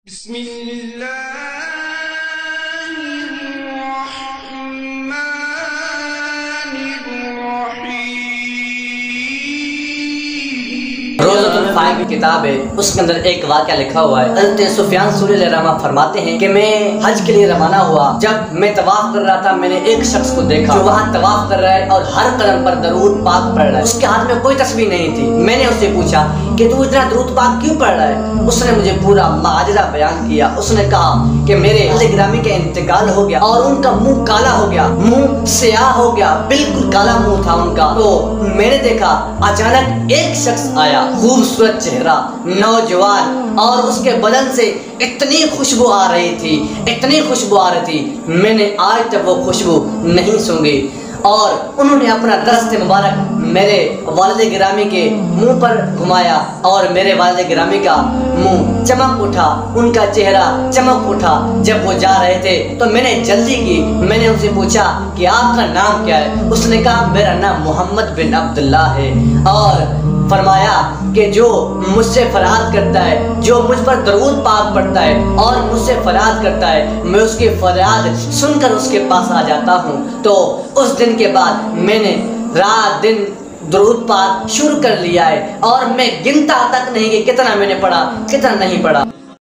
بسم اللہ الرحمن الرحیم۔ روضۃ الفائق کی کتاب ہے، اس کے اندر ایک واقعہ لکھا ہوا ہے۔ حضرت سفیان ثوری علیہ الرحمہ فرماتے ہیں کہ میں حج کے لیے روانہ ہوا، جب میں طواف کر رہا تھا میں نے ایک شخص کو دیکھا جو وہاں طواف کر رہا ہے اور ہر قدم پر درود پاک پڑھ رہا ہے۔ اس کے ہاتھ میں کوئی تسبیح نہیں تھی۔ میں نے اس سے پوچھا کہ تو اتنا درود پاک کیوں پڑھ رہا ہے؟ اس نے مجھے پورا ماجرا بیان کیا۔ اس نے کہا کہ میرے والد گرامی کا انتقال ہو گیا اور ان کا منہ کالا ہو گیا، منہ سیاہ ہو گیا، بالکل کالا منہ تھا ان کا۔ تو میں نے دیکھا اچانک ایک شخص آیا، خوبصورت چہرہ، نوجوان، اور اس کے بدن سے اتنی خوشبو آ رہی تھی، اتنی خوشبو آ رہی تھی، میں نے آج تک وہ خوشبو نہیں سونگھی۔ اور انہوں نے اپنا دست مبارک میرے والد گرامی کے منہ پر گھمایا اور میرے والد گرامی کا منہ چمک اٹھا، ان کا چہرہ چمک اٹھا جب وہ جا رہے تھے۔ تو میں نے جلدی کی، میں نے ان سے پوچھا کہ آپ کا نام کیا ہے؟ اس نے کہا میرا نام محمد بن عبداللہ ہے، اور فرمایا کہ جو مجھ سے فریاد کرتا ہے، جو مجھ پر درود پاک پڑھتا ہے اور مجھ سے فریاد کرتا ہے، میں اس کی فریاد سن کر اس کے پاس آ جاتا ہوں۔ تو اس دن کے بعد میں نے رات دن درود پاک شروع کر لیا ہے، اور میں گنتا تک نہیں کہ کتنا میں نے پڑھا کتنا نہیں پڑھا۔